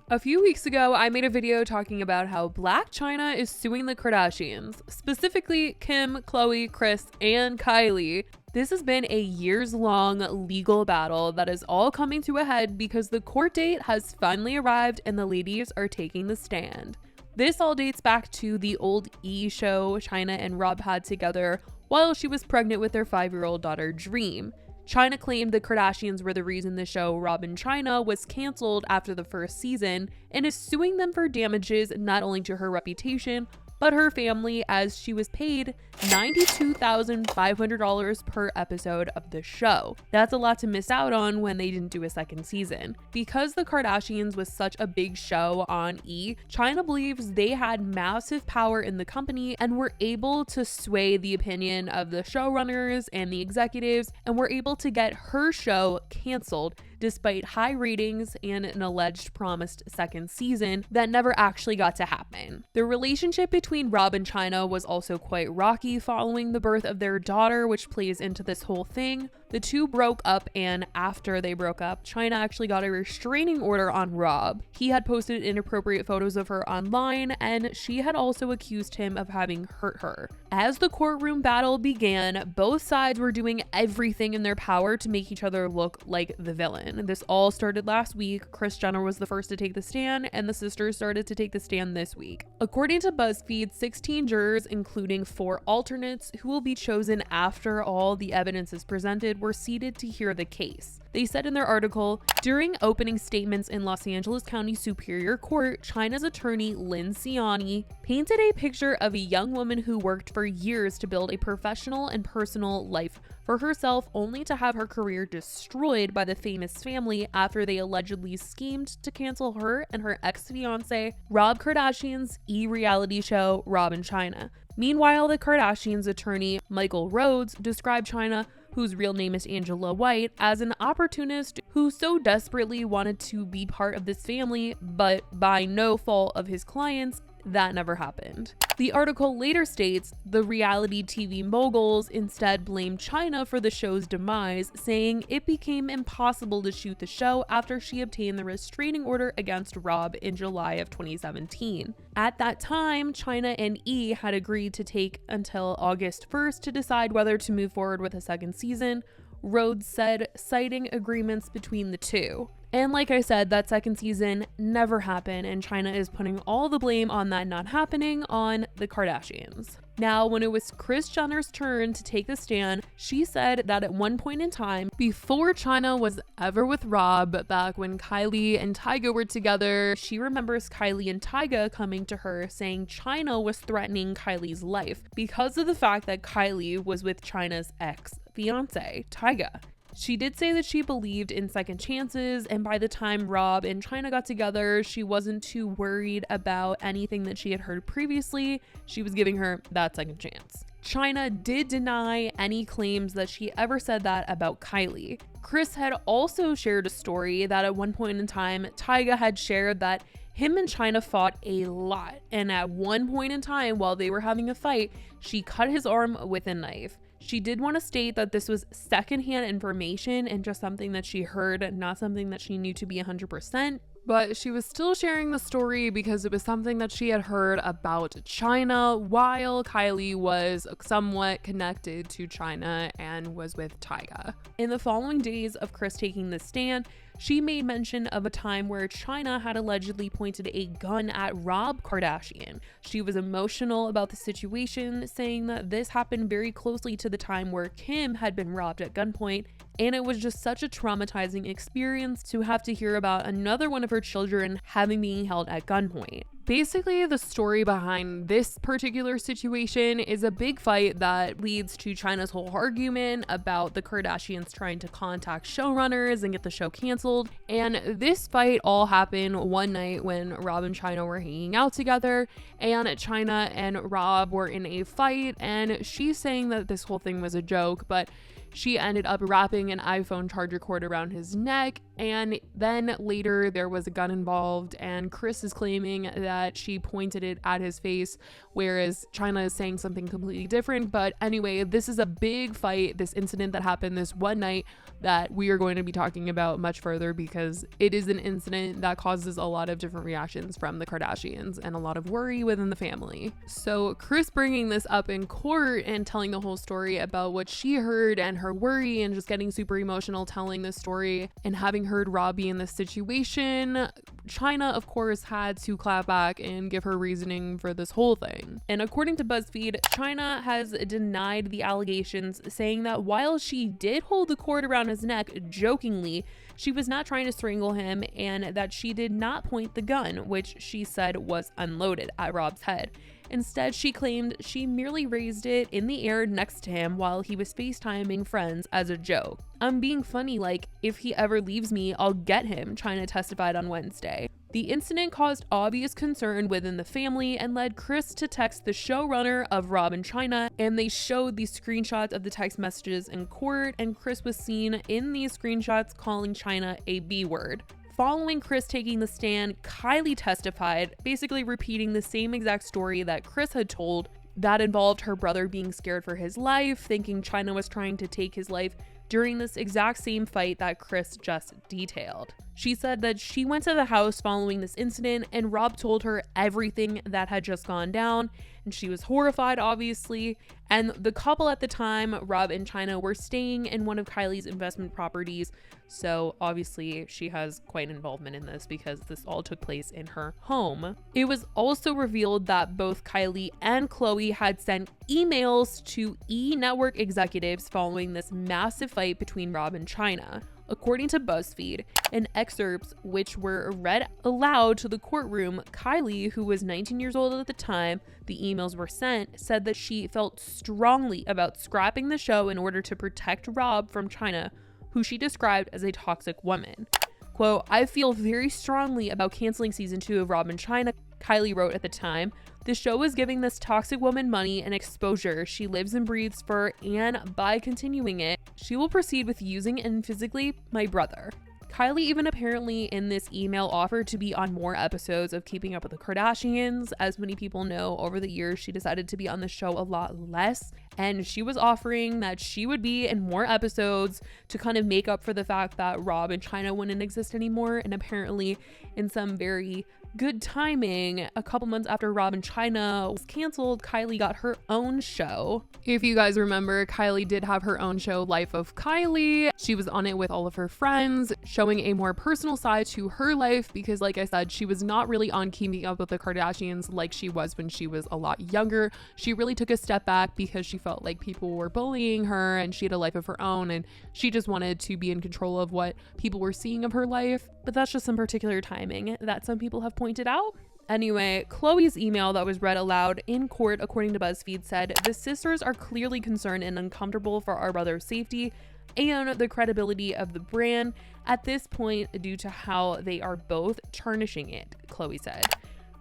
A few weeks ago, I made a video talking about how Blac Chyna is suing the Kardashians, specifically Kim, Khloe, Kris, and Kylie. This has been a years-long legal battle that is all coming to a head because the court date has finally arrived and the ladies are taking the stand. This all dates back to the old E! Show Chyna and Rob had together while she was pregnant with their 5-year-old daughter, Dream. Chyna claimed the Kardashians were the reason the show Rob and Chyna was canceled after the first season and is suing them for damages not only to her reputation, but her family, as she was paid $92,500 per episode of the show. That's a lot to miss out on when they didn't do a second season. Because the Kardashians was such a big show on E!, Chyna believes they had massive power in the company and were able to sway the opinion of the showrunners and the executives and were able to get her show canceled despite high ratings and an alleged promised second season that never actually got to happen. The relationship between Rob and Chyna was also quite rocky following the birth of their daughter, which plays into this whole thing. The two broke up, and after they broke up, Chyna actually got a restraining order on Rob. He had posted inappropriate photos of her online, and she had also accused him of having hurt her. As the courtroom battle began, both sides were doing everything in their power to make each other look like the villain. This all started last week. Kris Jenner was the first to take the stand, and the sisters started to take the stand this week. According to BuzzFeed, 16 jurors, including 4 alternates, who will be chosen after all the evidence is presented, were seated to hear the case. They said in their article, during opening statements in Los Angeles County Superior Court, Chyna's attorney, Lynn Ciani, painted a picture of a young woman who worked for years to build a professional and personal life for herself, only to have her career destroyed by the famous family after they allegedly schemed to cancel her and her ex-fiance, Rob Kardashian's reality show, Rob and Chyna. Meanwhile, the Kardashians' attorney, Michael Rhodes, described Chyna, whose real name is Angela White, as an opportunist who so desperately wanted to be part of this family, but by no fault of his clients, that never happened. The article later states the reality TV moguls instead blamed Chyna for the show's demise, saying it became impossible to shoot the show after she obtained the restraining order against Rob in July of 2017. At that time, Chyna and E! had agreed to take until August 1st to decide whether to move forward with a second season, Rhodes said, citing agreements between the two. And like I said, that second season never happened, and Chyna is putting all the blame on that not happening on the Kardashians. Now, when it was Kris Jenner's turn to take the stand, she said that at one point in time, before Chyna was ever with Rob, back when Kylie and Tyga were together, she remembers Kylie and Tyga coming to her saying Chyna was threatening Kylie's life because of the fact that Kylie was with Chyna's ex-fiance, Tyga. She did say that she believed in second chances, and by the time Rob and Chyna got together, she wasn't too worried about anything that she had heard previously. She was giving her that second chance. Chyna did deny any claims that she ever said that about Kylie. Kris had also shared a story that at one point in time, Tyga had shared that him and Chyna fought a lot, and at one point in time while they were having a fight, she cut his arm with a knife. She did want to state that this was secondhand information and just something that she heard, not something that she knew to be 100%. But she was still sharing the story because it was something that she had heard about Chyna while Kylie was somewhat connected to Chyna and was with Tyga. In the following days of Kris taking the stand, she made mention of a time where Chyna had allegedly pointed a gun at Rob Kardashian. She was emotional about the situation, saying that this happened very closely to the time where Kim had been robbed at gunpoint, and it was just such a traumatizing experience to have to hear about another one of her children having been held at gunpoint. Basically, the story behind this particular situation is a big fight that leads to Chyna's whole argument about the Kardashians trying to contact showrunners and get the show canceled. And this fight all happened one night when Rob and Chyna were hanging out together, and Chyna and Rob were in a fight, and she's saying that this whole thing was a joke, but she ended up wrapping an iPhone charger cord around his neck And then later there was a gun involved, and Kris is claiming that she pointed it at his face, whereas Chyna is saying something completely different. But anyway, this is a big fight, this incident that happened this one night that we are going to be talking about much further, because it is an incident that causes a lot of different reactions from the Kardashians and a lot of worry within the family. So Kris bringing this up in court and telling the whole story about what she heard and her worry, and just getting super emotional telling this story and having heard Rob be in this situation, Chyna of course had to clap back and give her reasoning for this whole thing. And according to BuzzFeed, Chyna has denied the allegations, saying that while she did hold the cord around his neck jokingly, she was not trying to strangle him, and that she did not point the gun, which she said was unloaded, at Rob's head. Instead, she claimed she merely raised it in the air next to him while he was FaceTiming friends as a joke. "I'm being funny, like, if he ever leaves me, I'll get him," Chyna testified on Wednesday. The incident caused obvious concern within the family and led Kris to text the showrunner of Rob and Chyna, and they showed these screenshots of the text messages in court, and Kris was seen in these screenshots calling Chyna a B word. Following Kris taking the stand, Kylie testified, basically repeating the same exact story that Kris had told. That involved her brother being scared for his life, thinking Chyna was trying to take his life during this exact same fight that Kris just detailed. She said that she went to the house following this incident, and Rob told her everything that had just gone down, and she was horrified, obviously. And the couple at the time, Rob and Chyna, were staying in one of Kylie's investment properties, so obviously she has quite involvement in this because this all took place in her home. It was also revealed that both Kylie and Khloe had sent emails to E! Network executives following this massive fight between Rob and Chyna. According to BuzzFeed, in excerpts which were read aloud to the courtroom, Kylie, who was 19 years old at the time the emails were sent, said that she felt strongly about scrapping the show in order to protect Rob from Chyna, who she described as a toxic woman. Quote, "I feel very strongly about canceling season 2 of Rob and Chyna," Kylie wrote at the time. "The show is giving this toxic woman money and exposure she lives and breathes for, and by continuing it, she will proceed with using and physically my brother." Kylie even apparently in this email offered to be on more episodes of Keeping Up with the Kardashians. As many people know, over the years she decided to be on the show a lot less, and she was offering that she would be in more episodes to kind of make up for the fact that Rob and Chyna wouldn't exist anymore. And apparently in some very good timing, a couple months after Rob and Chyna was canceled, Kylie got her own show. If you guys remember, Kylie did have her own show, Life of Kylie. She was on it with all of her friends, showing a more personal side to her life because, like I said, she was not really on Keeping Up with the Kardashians like she was when she was a lot younger. She really took a step back because she felt like people were bullying her and she had a life of her own, and she just wanted to be in control of what people were seeing of her life. But that's just some particular timing that some people have pointed out. Anyway, Khloe's email that was read aloud in court, according to BuzzFeed, said, "The sisters are clearly concerned and uncomfortable for our brother's safety and the credibility of the brand at this point due to how they are both tarnishing it," Khloe said.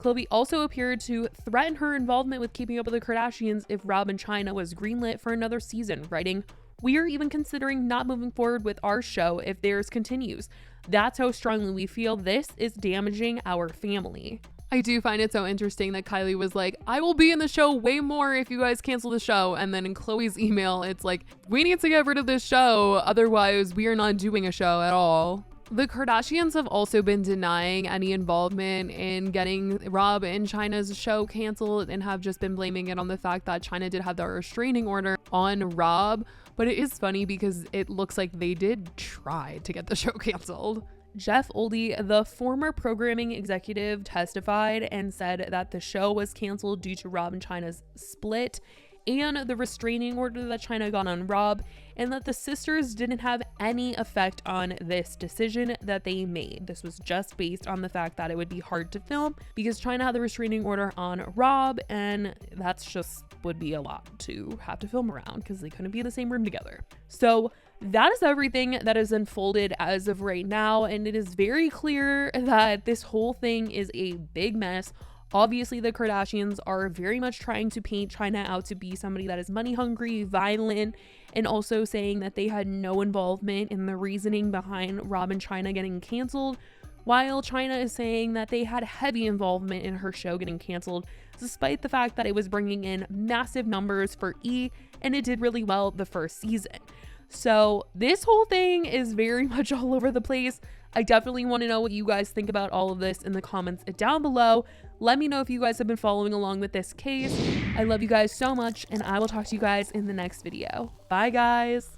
Khloe also appeared to threaten her involvement with Keeping Up with the Kardashians if Rob and Chyna was greenlit for another season, writing, "We are even considering not moving forward with our show if theirs continues. That's how strongly we feel this is damaging our family." I do find it so interesting that Kylie was like, "I will be in the show way more if you guys cancel the show." And then in Khloe's email, it's like, "We need to get rid of this show. Otherwise, we are not doing a show at all." The Kardashians have also been denying any involvement in getting Rob and Chyna's show canceled and have just been blaming it on the fact that Chyna did have the restraining order on Rob. But it is funny because it looks like they did try to get the show canceled. Jeff Oldie, the former programming executive, testified and said that the show was canceled due to Rob and Chyna's split and the restraining order that Chyna got on Rob, and that the sisters didn't have any effect on this decision that they made. This was just based on the fact that it would be hard to film because Chyna had the restraining order on Rob, and that's just would be a lot to have to film around because they couldn't be in the same room together. So that is everything that is unfolded as of right now, and it is very clear that this whole thing is a big mess. Obviously, the Kardashians are very much trying to paint Chyna out to be somebody that is money hungry, violent, and also saying that they had no involvement in the reasoning behind Rob and Chyna getting canceled, while Chyna is saying that they had heavy involvement in her show getting canceled, despite the fact that it was bringing in massive numbers for E and it did really well the first season. So this whole thing is very much all over the place. I definitely want to know what you guys think about all of this in the comments down below. Let me know if you guys have been following along with this case. I love you guys so much, and I will talk to you guys in the next video. Bye, guys.